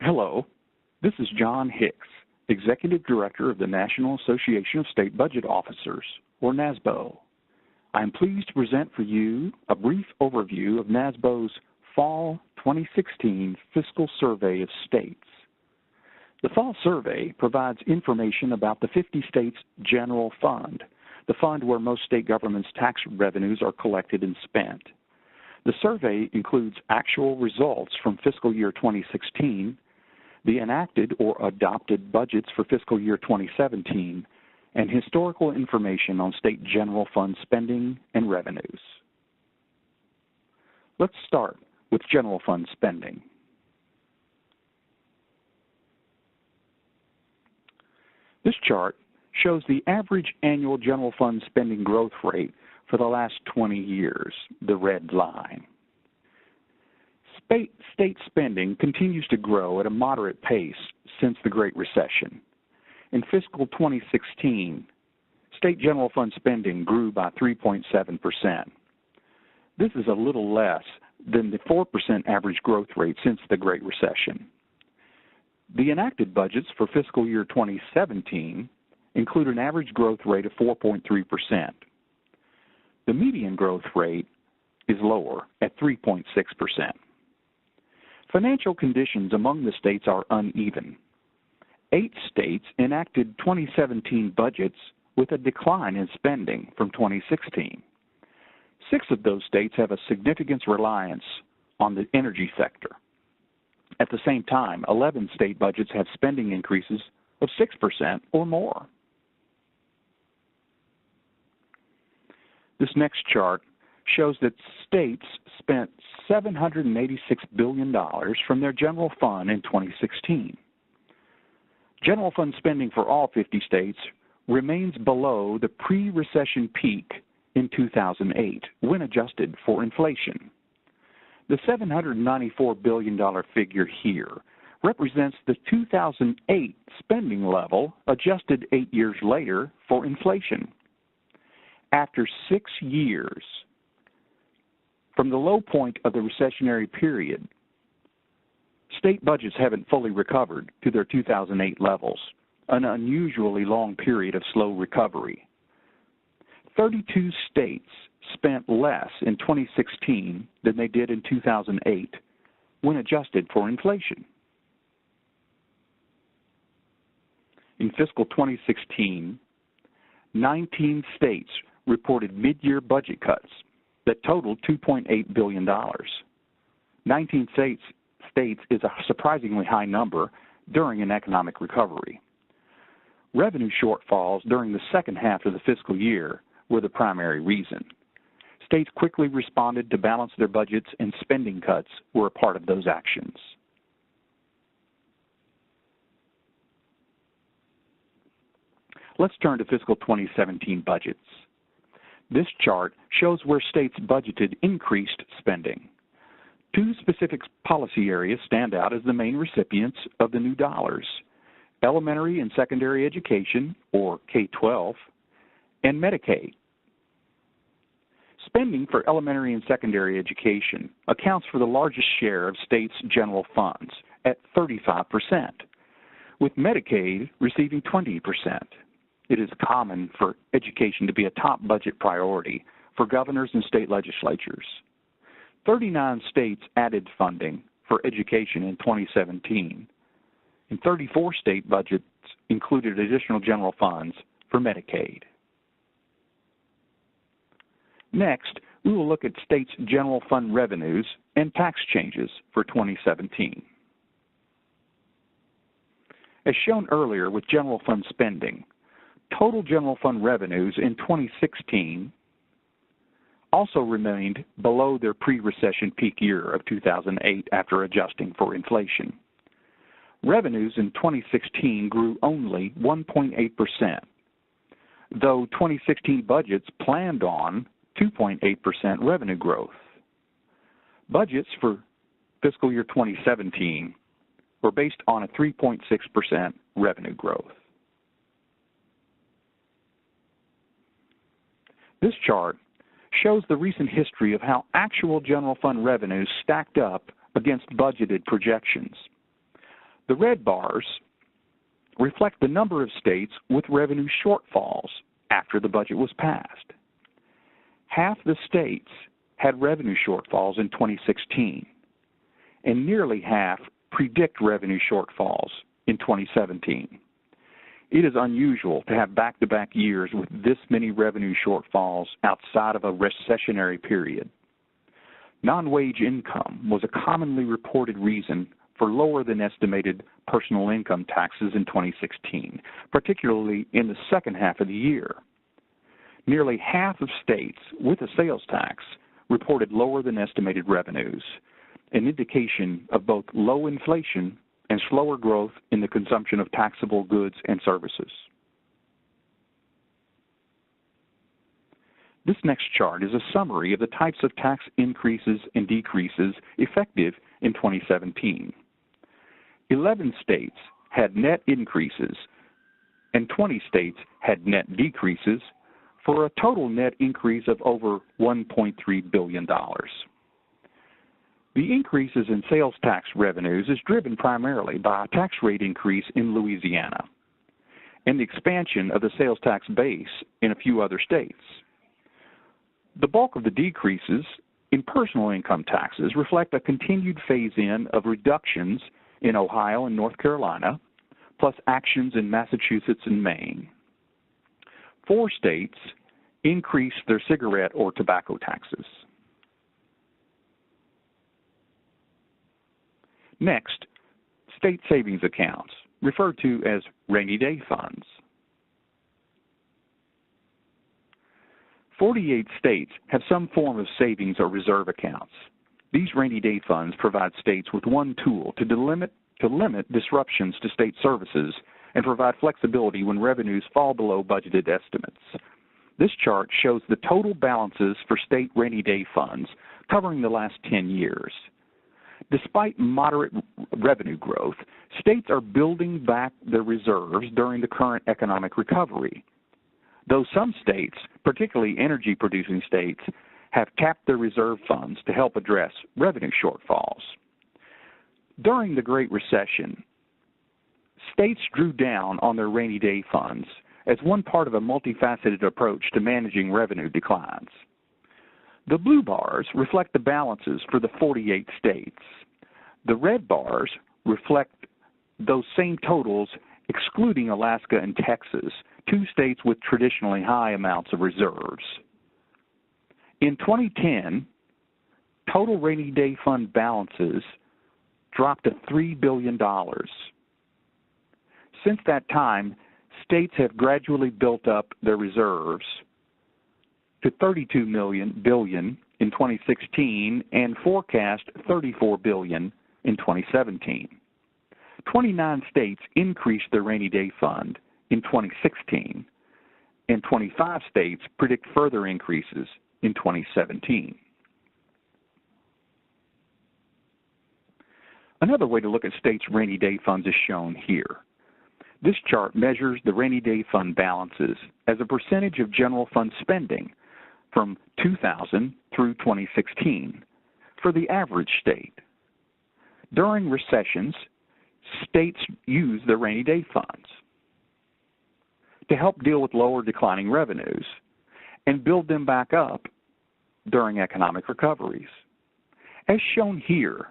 Hello, this is John Hicks, Executive Director of the National Association of State Budget Officers, or NASBO. I am pleased to present for you a brief overview of NASBO's Fall 2016 Fiscal Survey of States. The Fall Survey provides information about the 50 states' general fund, the fund where most state governments' tax revenues are collected and spent. The survey includes actual results from fiscal year 2016, the enacted or adopted budgets for fiscal year 2017, and historical information on state general fund spending and revenues. Let's start with general fund spending. This chart shows the average annual general fund spending growth rate for the last 20 years, the red line. State spending continues to grow at a moderate pace since the Great Recession. In fiscal 2016, state general fund spending grew by 3.7%. This is a little less than the 4% average growth rate since the Great Recession. The enacted budgets for fiscal year 2017 include an average growth rate of 4.3%. The median growth rate is lower at 3.6%. Financial conditions among the states are uneven. 8 states enacted 2017 budgets with a decline in spending from 2016. 6 of those states have a significant reliance on the energy sector. At the same time, 11 state budgets have spending increases of 6% or more. This next chart shows that states spent $786 billion from their general fund in 2016. General fund spending for all 50 states remains below the pre-recession peak in 2008 when adjusted for inflation. The $794 billion figure here represents the 2008 spending level adjusted 8 years later for inflation. After 6 years from the low point of the recessionary period, state budgets haven't fully recovered to their 2008 levels, an unusually long period of slow recovery. 32 states spent less in 2016 than they did in 2008 when adjusted for inflation. In fiscal 2016, 19 states reported mid-year budget cuts that totaled $2.8 billion. 19 states is a surprisingly high number during an economic recovery. Revenue shortfalls during the second half of the fiscal year were the primary reason. States quickly responded to balance their budgets, and spending cuts were a part of those actions. Let's turn to fiscal 2017 budgets. This chart shows where states budgeted increased spending. 2 specific policy areas stand out as the main recipients of the new dollars: elementary and secondary education, or K-12, and Medicaid. Spending for elementary and secondary education accounts for the largest share of states' general funds at 35%, with Medicaid receiving 20%. It is common for education to be a top budget priority for governors and state legislatures. 39 states added funding for education in 2017, and 34 state budgets included additional general funds for Medicaid. Next, we will look at states' general fund revenues and tax changes for 2017. As shown earlier with general fund spending, total general fund revenues in 2016 also remained below their pre-recession peak year of 2008 after adjusting for inflation. Revenues in 2016 grew only 1.8%, though 2016 budgets planned on 2.8% revenue growth. Budgets for fiscal year 2017 were based on a 3.6% revenue growth. This chart shows the recent history of how actual general fund revenues stacked up against budgeted projections. The red bars reflect the number of states with revenue shortfalls after the budget was passed. Half the states had revenue shortfalls in 2016, and nearly half predict revenue shortfalls in 2017. It is unusual to have back-to-back years with this many revenue shortfalls outside of a recessionary period. Non-wage income was a commonly reported reason for lower than estimated personal income taxes in 2016, particularly in the second half of the year. Nearly half of states with a sales tax reported lower than estimated revenues, an indication of both low inflation and slower growth in the consumption of taxable goods and services. This next chart is a summary of the types of tax increases and decreases effective in 2017. 11 states had net increases and 20 states had net decreases for a total net increase of over $1.3 billion. The increases in sales tax revenues is driven primarily by a tax rate increase in Louisiana and the expansion of the sales tax base in a few other states. The bulk of the decreases in personal income taxes reflect a continued phase-in of reductions in Ohio and North Carolina, plus actions in Massachusetts and Maine. 4 states increased their cigarette or tobacco taxes. Next, state savings accounts, referred to as rainy day funds. 48 states have some form of savings or reserve accounts. These rainy day funds provide states with one tool to limit disruptions to state services and provide flexibility when revenues fall below budgeted estimates. This chart shows the total balances for state rainy day funds covering the last 10 years. Despite moderate revenue growth, states are building back their reserves during the current economic recovery. Though some states, particularly energy-producing states, have tapped their reserve funds to help address revenue shortfalls. During the Great Recession, states drew down on their rainy day funds as one part of a multifaceted approach to managing revenue declines. The blue bars reflect the balances for the 48 states. The red bars reflect those same totals excluding Alaska and Texas, 2 states with traditionally high amounts of reserves. In 2010, total rainy day fund balances dropped to $3 billion. Since that time, states have gradually built up their reserves to $32 billion in 2016 and forecast $34 billion in 2017. 29 states increased their rainy day fund in 2016, and 25 states predict further increases in 2017. Another way to look at states' rainy day funds is shown here. This chart measures the rainy day fund balances as a percentage of general fund spending from 2000 through 2016 for the average state. During recessions, states use their rainy day funds to help deal with lower declining revenues and build them back up during economic recoveries. As shown here,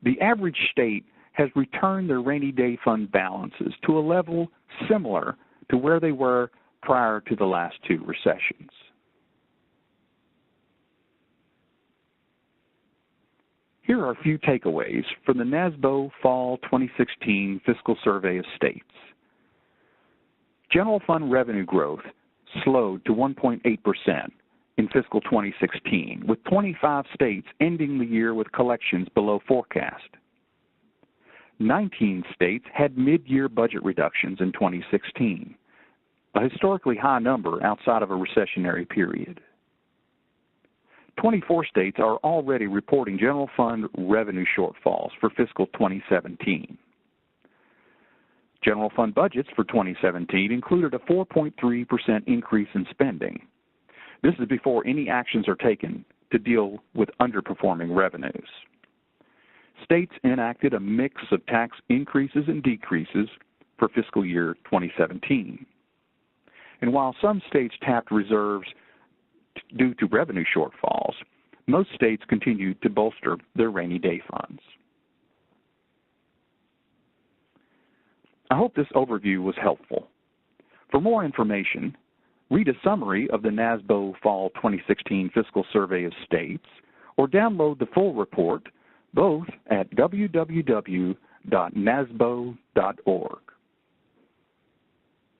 the average state has returned their rainy day fund balances to a level similar to where they were prior to the last 2 recessions. Here are a few takeaways from the NASBO Fall 2016 Fiscal Survey of States. General fund revenue growth slowed to 1.8% in fiscal 2016, with 25 states ending the year with collections below forecast. 19 states had mid-year budget reductions in 2016, a historically high number outside of a recessionary period. 24 states are already reporting general fund revenue shortfalls for fiscal 2017. General fund budgets for 2017 included a 4.3% increase in spending. This is before any actions are taken to deal with underperforming revenues. states enacted a mix of tax increases and decreases for fiscal year 2017. And while some states tapped reserves due to revenue shortfalls, most states continued to bolster their rainy day funds. I hope this overview was helpful. For more information, read a summary of the NASBO Fall 2016 Fiscal Survey of States, or download the full report both at www.nasbo.org.